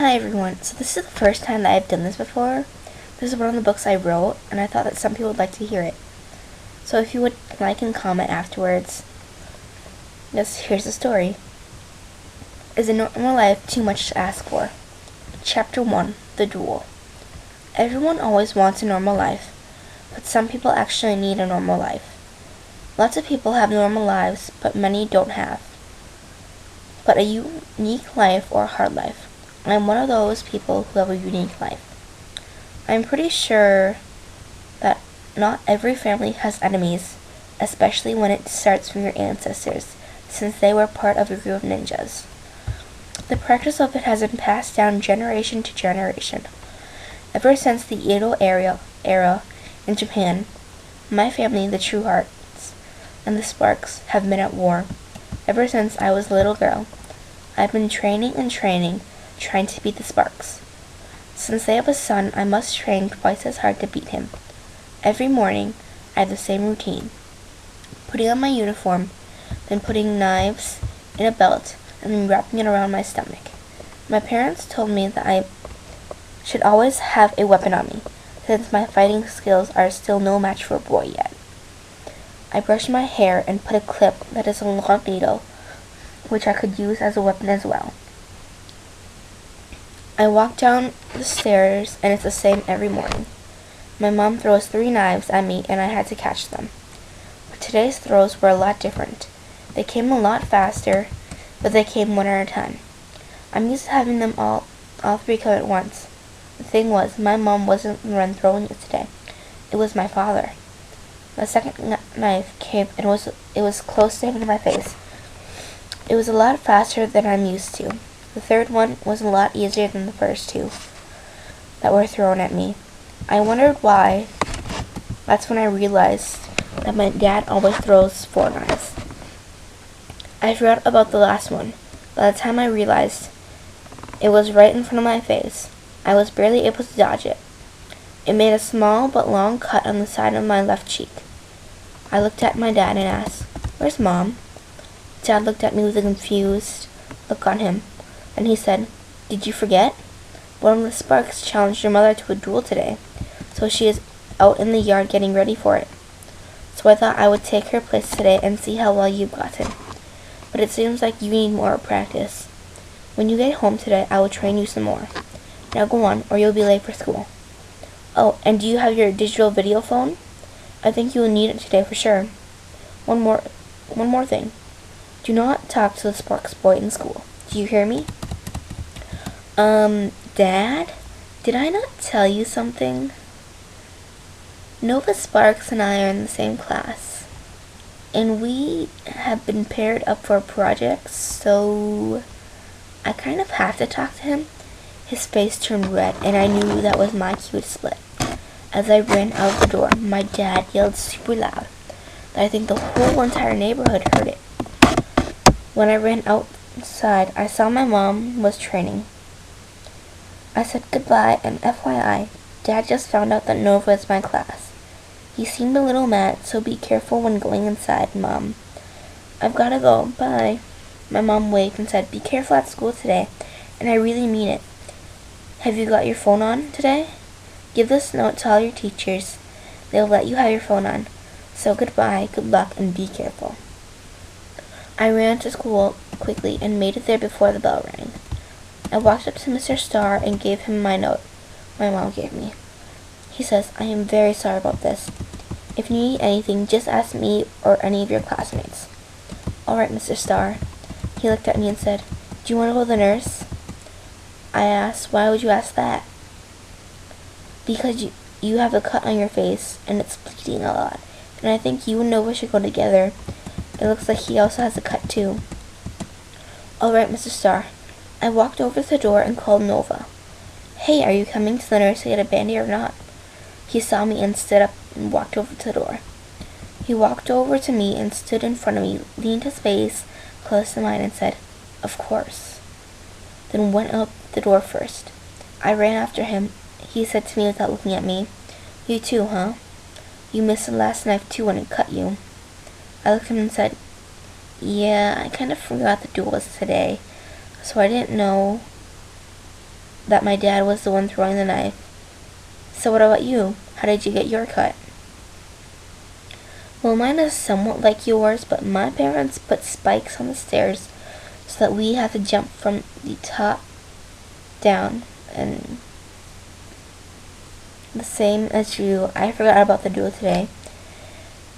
Hi everyone, so this is the first time that I've done this before. This is one of the books I wrote, and I thought that some people would like to hear it. So if you would like and comment afterwards, here's the story. Is a normal life too much to ask for? Chapter 1, The Duel. Everyone always wants a normal life, but some people actually need a normal life. Lots of people have normal lives, but many don't have. But a unique life or a hard life. I'm one of those people who have a unique life. I'm pretty sure that not every family has enemies, especially when it starts from your ancestors, since they were part of a group of ninjas. The practice of it has been passed down generation to generation. Ever since the Edo era in Japan, my family, the True Hearts, and the Sparks have been at war. Ever since I was a little girl, I've been training and training, trying to beat the Sparks. Since they have a son, I must train twice as hard to beat him. Every morning, I have the same routine. Putting on my uniform, then putting knives in a belt, and then wrapping it around my stomach. My parents told me that I should always have a weapon on me, since my fighting skills are still no match for a boy yet. I brush my hair and put a clip that is a long needle, which I could use as a weapon as well. I walk down the stairs, and it's the same every morning. My mom throws 3 knives at me, and I had to catch them. But today's throws were a lot different. They came a lot faster, but they came one at a time. I'm used to having them all 3 come at once. The thing was, my mom wasn't the one throwing it today. It was my father. The second knife came, and it was close to hitting my face. It was a lot faster than I'm used to. The third one was a lot easier than the first 2 that were thrown at me. I wondered why. That's when I realized that my dad always throws 4 knives. I forgot about the last one. By the time I realized, it was right in front of my face. I was barely able to dodge it. It made a small but long cut on the side of my left cheek. I looked at my dad and asked, "Where's Mom?" Dad looked at me with a confused look on him. And he said, "Did you forget? One of the Sparks challenged your mother to a duel today, so she is out in the yard getting ready for it. So I thought I would take her place today and see how well you've gotten. But it seems like you need more practice. When you get home today, I will train you some more. Now go on, or you'll be late for school. Oh, and do you have your digital video phone? I think you will need it today for sure. One more thing. Do not talk to the Sparks boy in school. Do you hear me?" Dad? Did I not tell you something? Nova Sparks and I are in the same class, and we have been paired up for projects, so I kind of have to talk to him. His face turned red, and I knew that was my cue to split. As I ran out of the door, my dad yelled super loud that I think the whole entire neighborhood heard it. When I ran outside, I saw my mom was training. I said goodbye, and FYI, Dad just found out that Nova is my class. He seemed a little mad, so be careful when going inside, Mom. I've gotta go, bye. My mom waved and said, "Be careful at school today," and I really mean it. Have you got your phone on today? Give this note to all your teachers. They'll let you have your phone on. So goodbye, good luck, and be careful. I ran to school quickly and made it there before the bell rang. I walked up to Mr. Starr and gave him my note my mom gave me. He says, "I am very sorry about this. If you need anything, just ask me or any of your classmates." "All right, Mr. Starr." He looked at me and said, "Do you want to go to the nurse?" I asked, "Why would you ask that?" "Because you have a cut on your face, and it's bleeding a lot, and I think you and Nova should go together. It looks like he also has a cut too." "All right, Mr. Starr." I walked over to the door and called Nova. "Hey, are you coming to the nurse to get a Band-Aid or not?" He saw me and stood up and walked over to the door. He walked over to me and stood in front of me, leaned his face close to mine and said, "Of course." Then went up the door first. I ran after him. He said to me without looking at me, "You too, huh? You missed the last knife too when it cut you." I looked at him and said, "Yeah, I kind of forgot the duel was today, so I didn't know." that my dad was the one throwing the knife. So what about you? How did you get your cut? Well, mine is somewhat like yours, but my parents put spikes on the stairs so that we had to jump from the top down. And the same as you, I forgot about the duo today,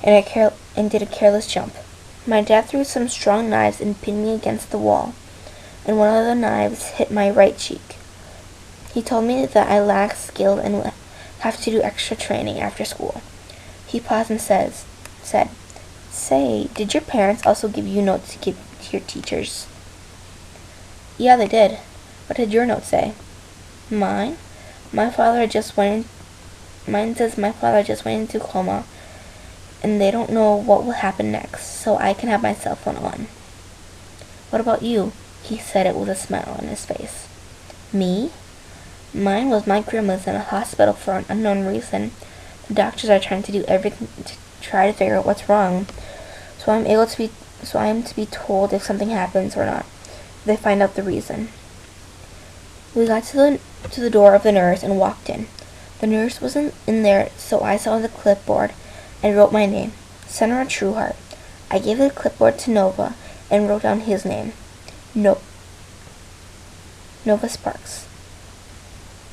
and did a careless jump. My dad threw some strong knives and pinned me against the wall, and one of the knives hit my right cheek. He told me that I lacked skill and would have to do extra training after school. He paused and said, "Say, did your parents also give you notes to give to your teachers?" "Yeah, they did. What did your note say?" Mine? Mine says my father just went into coma, and they don't know what will happen next, so I can have my cell phone on. What about you? He said it with a smile on his face. Me? Mine was my grandma's in a hospital for an unknown reason. The doctors are trying to do everything to try to figure out what's wrong, so I am to be told if something happens or not. They find out the reason. We got to the door of the nurse and walked in. The nurse wasn't in there, so I saw the clipboard and wrote my name, Senator Trueheart. I gave the clipboard to Nova and wrote down his name, Nova Sparks.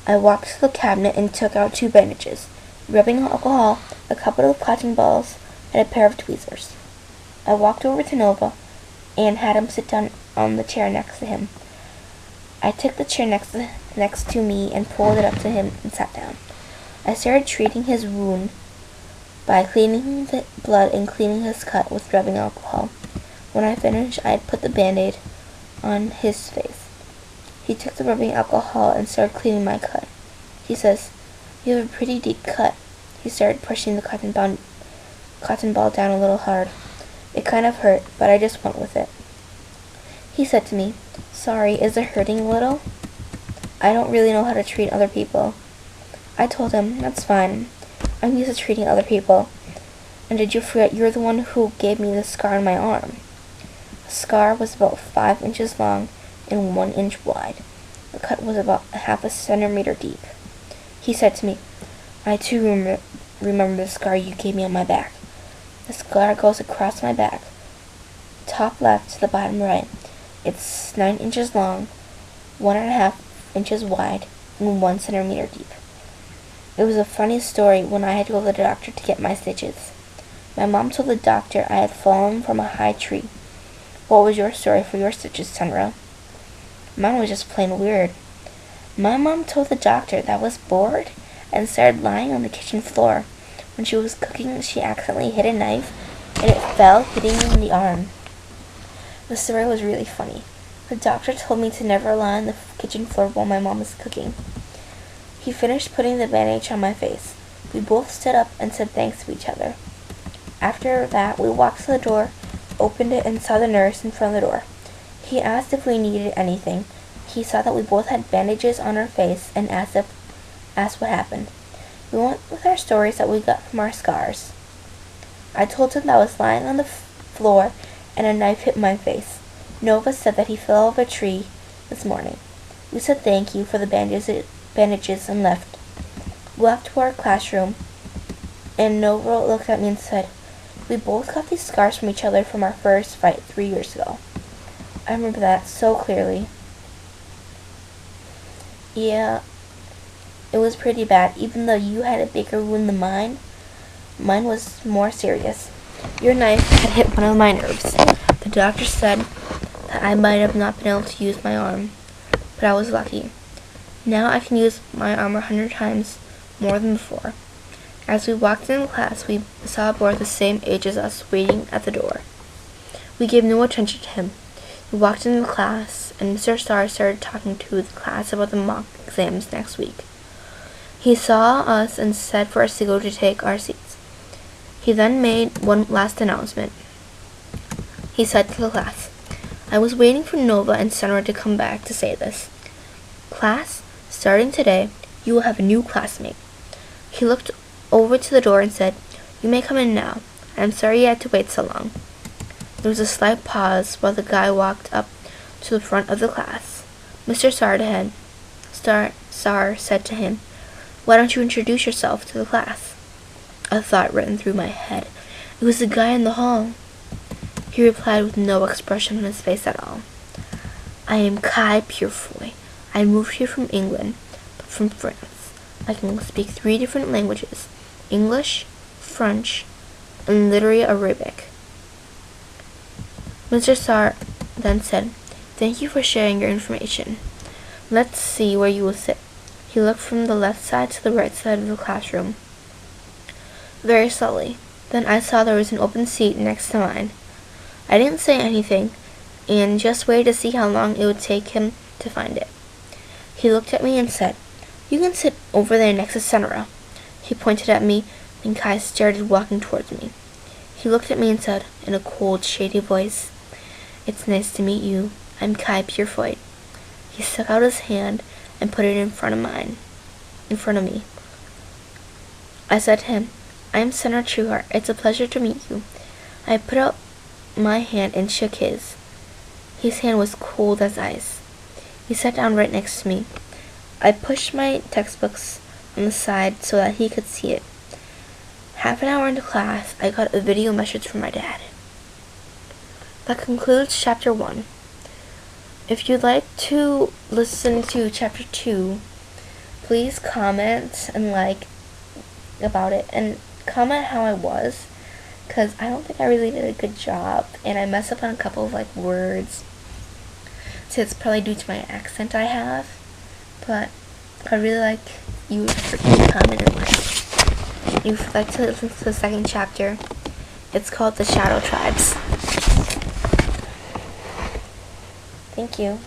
I walked to the cabinet and took out 2 bandages, rubbing alcohol, a couple of cotton balls, and a pair of tweezers. I walked over to Nova and had him sit down on the chair next to him. I took the chair next to me and pulled it up to him and sat down. I started treating his wound by cleaning the blood and cleaning his cut with rubbing alcohol. When I finished, I put the band-aid on his face. He took the rubbing alcohol and started cleaning my cut. He says, "You have a pretty deep cut." He started pushing the cotton ball down a little hard. It kind of hurt, but I just went with it. He said to me, "Sorry, is it hurting a little? I don't really know how to treat other people." I told him, "That's fine. I'm used to treating other people. And did you forget you're the one who gave me the scar on my arm?" The scar was about 5 inches long and 1 inch wide. The cut was about half a centimeter deep. He said to me, "I too remember the scar you gave me on my back. The scar goes across my back, top left to the bottom right. It's 9 inches long, 1.5 inches wide, and 1 centimeter deep." It was a funny story when I had to go to the doctor to get my stitches. My mom told the doctor I had fallen from a high tree. What was your story for your stitches, Sandra? Mine was just plain weird. My mom told the doctor that I was bored and started lying on the kitchen floor. When she was cooking, she accidentally hit a knife, and it fell, hitting me in the arm. The story was really funny. The doctor told me to never lie on the kitchen floor while my mom was cooking. He finished putting the bandage on my face. We both stood up and said thanks to each other. After that, we walked to the door, opened it, and saw the nurse in front of the door. He asked if we needed anything. He saw that we both had bandages on our face and asked what happened. We went with our stories that we got from our scars. I told him that I was lying on the floor and a knife hit my face. Nova said that he fell off a tree this morning. We said thank you for the bandages and left. We walked to our classroom, and Nova looked at me and said, "We both got these scars from each other from our first fight 3 years ago." I remember that so clearly. Yeah, it was pretty bad. Even though you had a bigger wound than mine was more serious. Your knife had hit one of my nerves. The doctor said that I might have not been able to use my arm, but I was lucky. Now I can use my arm 100 times more than before. As we walked into class, we saw a boy the same age as us waiting at the door. We gave no attention to him. We walked into class, and Mr. Starr started talking to the class about the mock exams next week. He saw us and said for us to go to take our seats. He then made one last announcement. He said to the class, "I was waiting for Nova and Senra to come back to say this. Class, starting today, you will have a new classmate." He looked over to the door and said, "You may come in now. I'm sorry you had to wait so long." There was a slight pause while the guy walked up to the front of the class. Mr. Sar said to him, "Why don't you introduce yourself to the class?" A thought ran through my head. It was the guy in the hall. He replied with no expression on his face at all. "I am Kai Purefoy. I moved here from England, but from France. I can speak 3 different languages: English, French, and literally Arabic." Mr. Sar then said, "Thank you for sharing your information. Let's see where you will sit." He looked from the left side to the right side of the classroom, very slowly. Then I saw there was an open seat next to mine. I didn't say anything, and just waited to see how long it would take him to find it. He looked at me and said, "You can sit over there next to Senora." He pointed at me, and Kai started walking towards me. He looked at me and said, in a cold, shady voice, "It's nice to meet you. I'm Kai Purefoy." He stuck out his hand and put it in front of me. I said to him, "I am Senora Trueheart. It's a pleasure to meet you." I put out my hand and shook his. His hand was cold as ice. He sat down right next to me. I pushed my textbooks on the side so that he could see it. Half an hour into class, I got a video message from my dad. That concludes Chapter 1. If you'd like to listen to Chapter 2, please comment and like about it, and comment how I was, because I don't think I really did a good job, and I messed up on a couple of words. So it's probably due to my accent I have, but I really like you to comment and like. If you'd like to listen to the second chapter, it's called The Shadow Tribes. Thank you.